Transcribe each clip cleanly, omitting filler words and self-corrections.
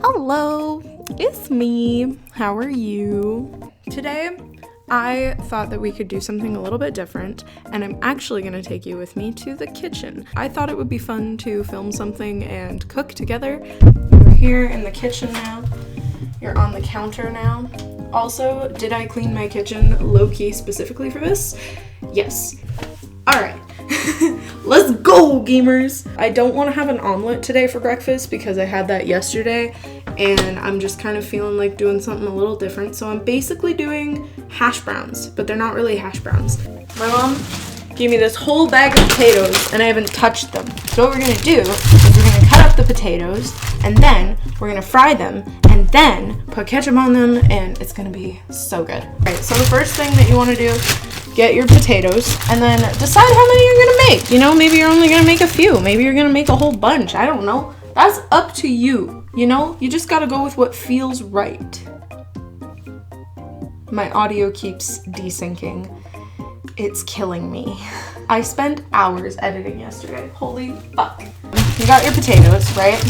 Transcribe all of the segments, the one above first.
Hello, it's me. How are you? Today, I thought that we could do something a little bit different, and I'm actually going to take you with me to the kitchen. I thought it would be fun to film something and cook together. We're here in the kitchen now. You're on the counter now. Also, did I clean my kitchen low-key specifically for this? Yes. Alright. Let's go, gamers! I don't want to have an omelet today for breakfast because I had that yesterday and I'm just kind of feeling like doing something a little different. So I'm basically doing hash browns, but they're not really hash browns. My mom gave me this whole bag of potatoes and I haven't touched them. So what we're going to do is we're going to cut up the potatoes and then we're going to fry them and then put ketchup on them and it's going to be so good. Alright, so the first thing that you want to do, get your potatoes and then decide how many you're gonna make. You know, maybe you're only gonna make a few. Maybe you're gonna make a whole bunch. I don't know. That's up to you. You know, you just gotta go with what feels right. My audio keeps desyncing. It's killing me. I spent hours editing yesterday. Holy fuck. You got your potatoes, right?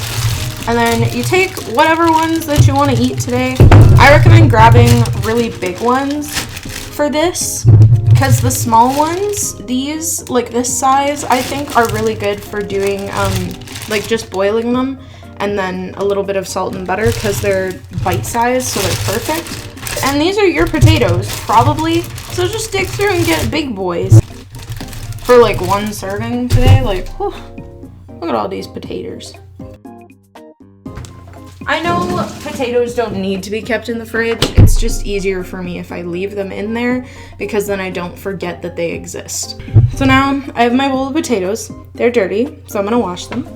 And then you take whatever ones that you want to eat today. I recommend grabbing really big ones for this. Because the small ones, these, like this size, I think are really good for doing, like just boiling them and then a little bit of salt and butter because they're bite-sized, so they're perfect. And these are your potatoes, probably, so just dig through and get big boys. For like one serving today, like, whew, look at all these potatoes. I know potatoes don't need to be kept in the fridge. It's just easier for me if I leave them in there because then I don't forget that they exist. So now I have my bowl of potatoes. They're dirty, so I'm gonna wash them.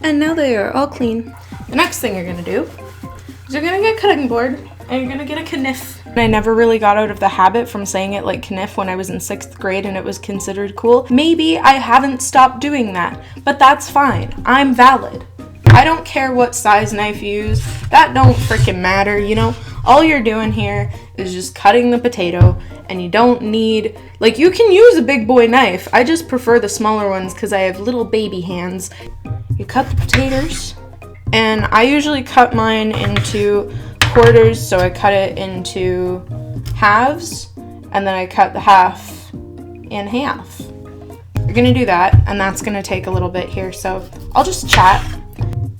And now they are all clean. The next thing you're gonna do is you're gonna get a cutting board and you're gonna get a kniff. I never really got out of the habit from saying it like kniff when I was in 6th grade and it was considered cool. Maybe I haven't stopped doing that, but that's fine. I'm valid. I don't care what size knife you use. That don't freaking matter, you know? All you're doing here is just cutting the potato and you don't need, like, you can use a big boy knife. I just prefer the smaller ones because I have little baby hands. You cut the potatoes and I usually cut mine into quarters, so I cut it into halves and then I cut the half in half. You're gonna do that and that's gonna take a little bit here, so I'll just chat.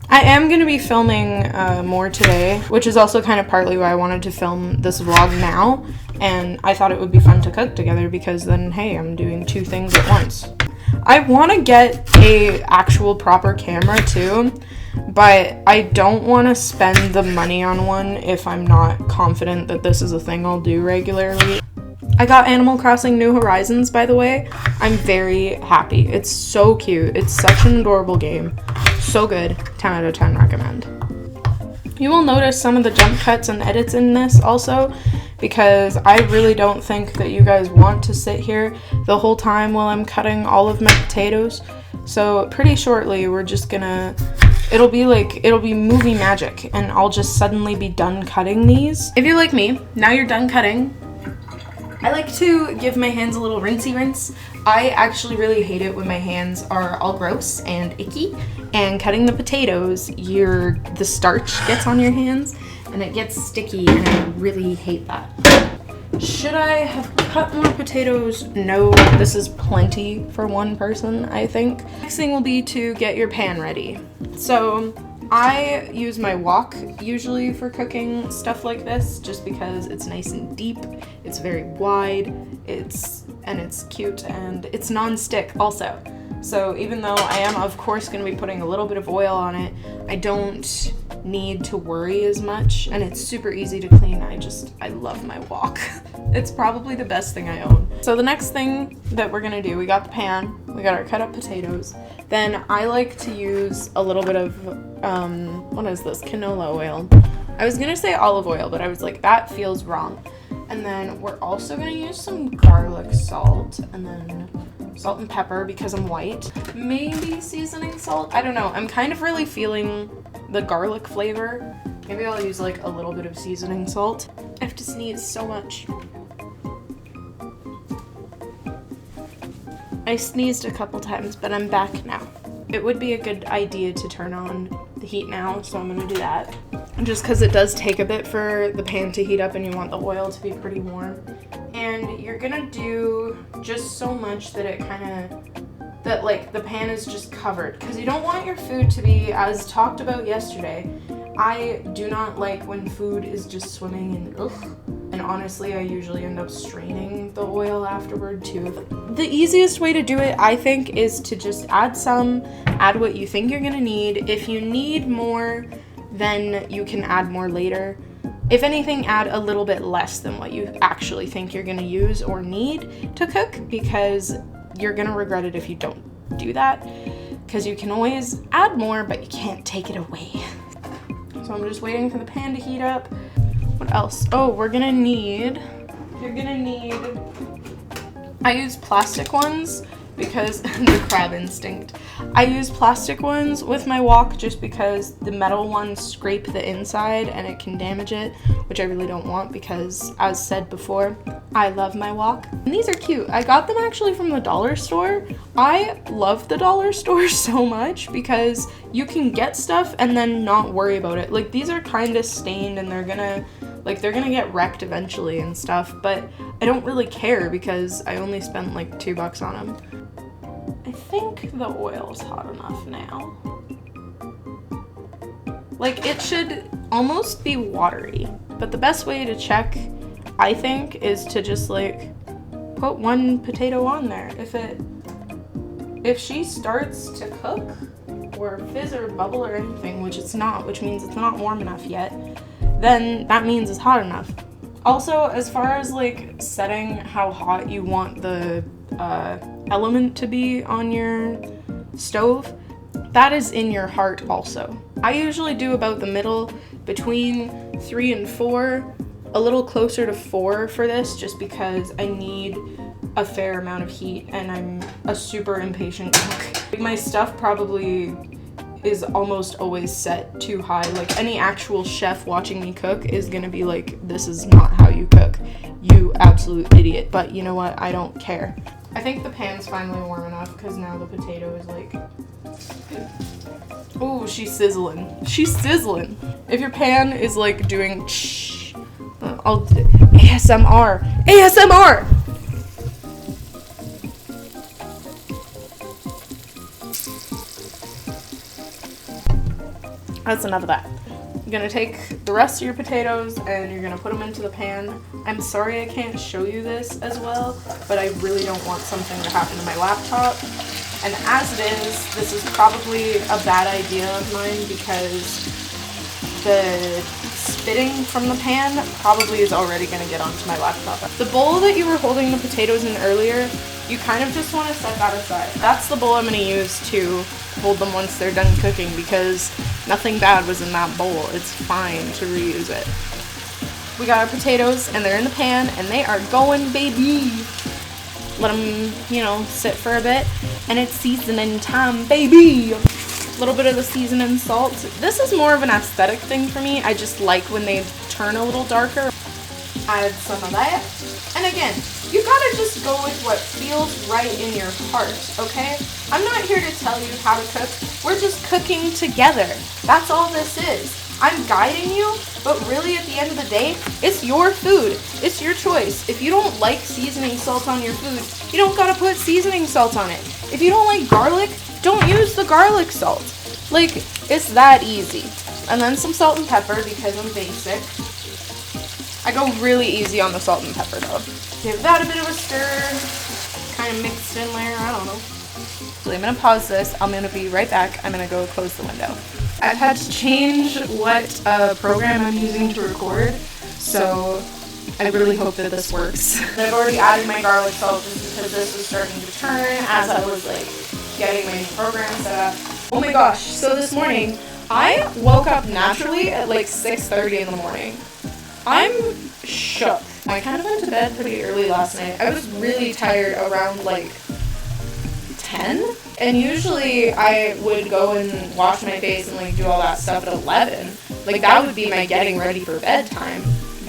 I am gonna be filming more today, which is also kind of partly why I wanted to film this vlog now, and I thought it would be fun to cook together because then, hey, I'm doing 2 things at once. I want to get a actual proper camera too, but I don't want to spend the money on one if I'm not confident that this is a thing I'll do regularly. I got Animal Crossing New Horizons, by the way. I'm very happy. It's so cute. It's such an adorable game. So good. 10 out of 10 recommend. You will notice some of the jump cuts and edits in this also, because I really don't think that you guys want to sit here the whole time while I'm cutting all of my potatoes. So pretty shortly we're just gonna, it'll be movie magic and I'll just suddenly be done cutting these. If you're like me, now you're done cutting. I like to give my hands a little rinsey rinse. I actually really hate it when my hands are all gross and icky, and cutting the potatoes, the starch gets on your hands and it gets sticky and I really hate that. Should I have cut more potatoes? No, this is plenty for one person, I think. Next thing will be to get your pan ready. So I use my wok usually for cooking stuff like this just because it's nice and deep, it's very wide, it's cute, and it's non-stick also. So even though I am of course going to be putting a little bit of oil on it, I don't need to worry as much, and it's super easy to clean. I love my wok. It's probably the best thing I own. So the next thing that we're gonna do, we got the pan, we got our cut up potatoes. Then I like to use a little bit of, what is this, canola oil. I was gonna say olive oil, but I was like, that feels wrong. And then we're also gonna use some garlic salt, and then salt and pepper because I'm white. Maybe seasoning salt, I don't know. I'm kind of really feeling the garlic flavor. Maybe I'll use like a little bit of seasoning salt. I have to sneeze so much. I sneezed a couple times, but I'm back now. it would be a good idea to turn on the heat now, so I'm gonna do that. Just because it does take a bit for the pan to heat up and you want the oil to be pretty warm. And you're gonna do just so much that like the pan is just covered, because you don't want your food to be, as talked about yesterday, I do not like when food is just swimming in ugh. And honestly, I usually end up straining the oil afterward too. The easiest way to do it, I think, is to just add what you think you're gonna need. If you need more, then you can add more later. If anything, add a little bit less than what you actually think you're gonna use or need to cook, because you're gonna regret it if you don't do that, because you can always add more, but you can't take it away. So I'm just waiting for the pan to heat up. What else? Oh, you're gonna need, I use plastic ones because the crab instinct. I use plastic ones with my wok just because the metal ones scrape the inside and it can damage it, which I really don't want because, as said before, I love my wok. And these are cute. I got them actually from the dollar store. I love the dollar store so much because you can get stuff and then not worry about it. Like, these are kind of stained and they're gonna get wrecked eventually and stuff, but I don't really care because I only spent like $2 on them. I think the oil's hot enough now. Like, it should almost be watery, but the best way to check, I think, is to just like put one potato on there. If she starts to cook or fizz or bubble or anything, which it's not, which means it's not warm enough yet, then that means it's hot enough. Also, as far as like setting how hot you want the element to be on your stove, that is in your heart also. I usually do about the middle, between 3 and 4, a little closer to 4 for this, just because I need a fair amount of heat and I'm a super impatient cook. My stuff probably is almost always set too high. Like, any actual chef watching me cook is gonna be like, this is not how you cook, you absolute idiot. But you know what, I don't care. I think the pan's finally warm enough because now the potato is like, oh, she's sizzling. She's sizzling. If your pan is like doing shh, I'll ASMR. ASMR! That's enough of that. You're gonna take the rest of your potatoes and you're gonna put them into the pan. I'm sorry I can't show you this as well, but I really don't want something to happen to my laptop. And as it is, this is probably a bad idea of mine because the spitting from the pan probably is already gonna get onto my laptop. The bowl that you were holding the potatoes in earlier, you kind of just wanna set that aside. That's the bowl I'm gonna use to hold them once they're done cooking because nothing bad was in that bowl. It's fine to reuse it. We got our potatoes and they're in the pan and they are going, baby. Let them, sit for a bit and it's seasoning time, baby. A little bit of the seasoning salt. This is more of an aesthetic thing for me. I just like when they turn a little darker. Add some of that. And again, you gotta just go with what feels right in your heart, okay? I'm not here to tell you how to cook. We're just cooking together. That's all this is. I'm guiding you, but really at the end of the day, it's your food. It's your choice. If you don't like seasoning salt on your food, you don't gotta put seasoning salt on it. If you don't like garlic, don't use the garlic salt. Like, it's that easy. And then some salt and pepper because I'm basic. I go really easy on the salt and pepper though. Give that a bit of a stir, kind of mixed in there, I don't know. So I'm gonna pause this, I'm gonna be right back, I'm gonna go close the window. I've had to change what program I'm using to record, so I really hope that this works. I've already added my garlic salt just because this was starting to turn as I was like getting my program set up. Oh my gosh, so this morning, I woke up naturally at like 6:30 in the morning. I'm shook. I kind of went to bed pretty early last night. I was really tired around like 10. And usually I would go and wash my face and like do all that stuff at 11. Like that would be my getting ready for bedtime.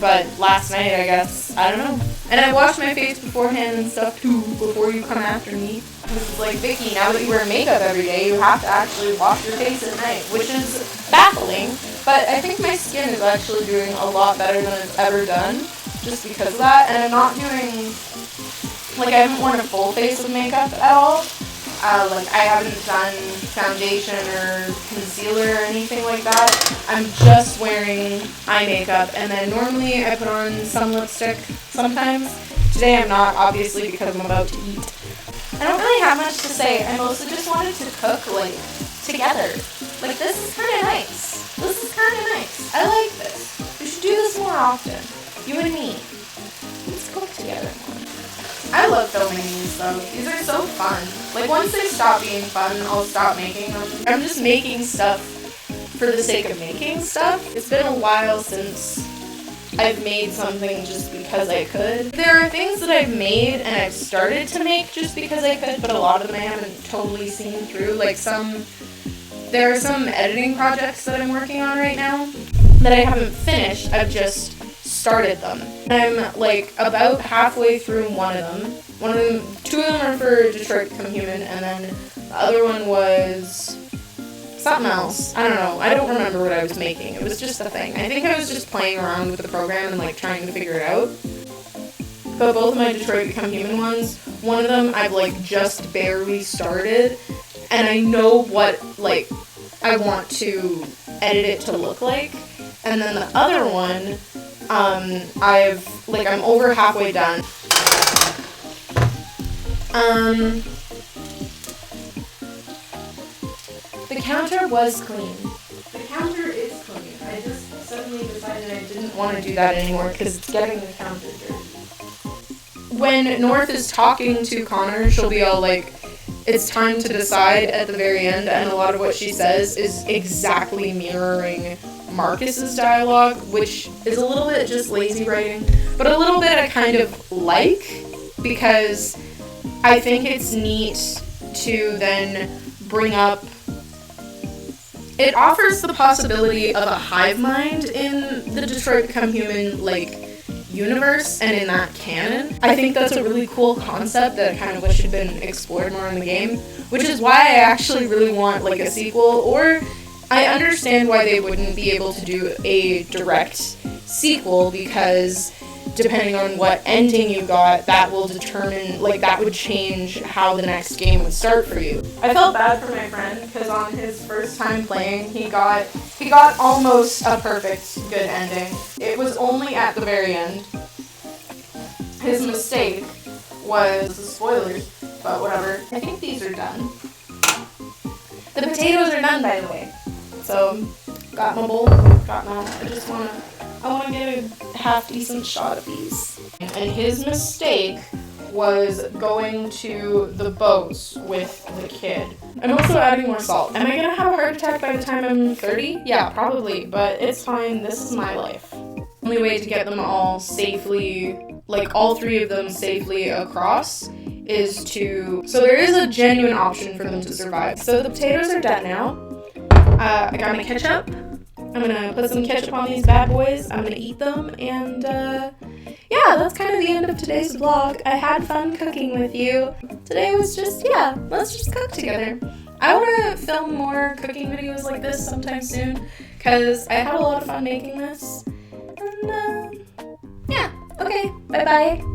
but last night, I guess, I don't know. And I washed my face beforehand and stuff too, before you come after me. This is like, Vicky, now that you wear makeup every day, you have to actually wash your face at night, which is baffling. But I think my skin is actually doing a lot better than it's ever done, just because of that. And I'm not doing, like, I haven't worn a full face of makeup at all. Like, I haven't done foundation or concealer or anything like that. I'm just wearing eye makeup, and then normally I put on some lipstick sometimes. Today I'm not, obviously, because I'm about to eat. I don't really have much to say. I mostly just wanted to cook, like, together. Like, this is kind of nice. This is kind of nice. I like this. We should do this more often. You and me. Let's cook together more. I love filming these, though. These are so fun. Like, once they stop being fun, I'll stop making them. I'm just making stuff for the sake of making stuff. It's been a while since I've made something just because I could. There are things that I've made and I've started to make just because I could, but a lot of them I haven't totally seen through. Like, there are some editing projects that I'm working on right now that I haven't finished. I've just started them. I'm like about halfway through one of them. Two of them are for Detroit Become Human, and then the other one was something else. I don't know. I don't remember what I was making. It was just a thing. I think I was just playing around with the program and like trying to figure it out. But both of my Detroit Become Human ones, one of them I've like just barely started, and I know what like I want to edit it to look like. And then the other one, I'm over halfway done. The counter was clean. The counter is clean. I just suddenly decided I didn't want to do that anymore because it's getting the counter dirty. When North is talking to Connor, she'll be all like, it's time to decide at the very end, and a lot of what she says is exactly mirroring Marcus's dialogue, which is a little bit just lazy writing, but a little bit I kind of like, because I think it's neat to then bring up, it offers the possibility of a hive mind in the Detroit Become Human, like, universe and in that canon. I think that's a really cool concept that I kind of wish had been explored more in the game, which is why I actually really want, like, a sequel, or I understand why they wouldn't be able to do a direct sequel, because depending on what ending you got, that will determine, like, that would change how the next game would start for you. I felt bad for my friend, because on his first time playing, he got almost a perfect good ending. It was only at the very end. His mistake was, spoilers, but whatever. I think these are done. The potatoes are done, by the way. So, got my bowl, got my, I want to get a half-decent shot of these. And his mistake was going to the boats with the kid. I'm also adding more salt. Am I going to have a heart attack by the time I'm 30? Yeah, probably, but it's fine. This is my life. The only way to get them all safely, like all three of them safely across, is to, so there is a genuine option for them to survive. So the potatoes are done now. I got my ketchup. I'm gonna put some ketchup on these bad boys. I'm gonna eat them, and yeah, that's kind of the end of today's vlog. I had fun cooking with you. Today was just, yeah, let's just cook together. I want to film more cooking videos like this sometime soon, because I had a lot of fun making this. And yeah, okay, bye-bye.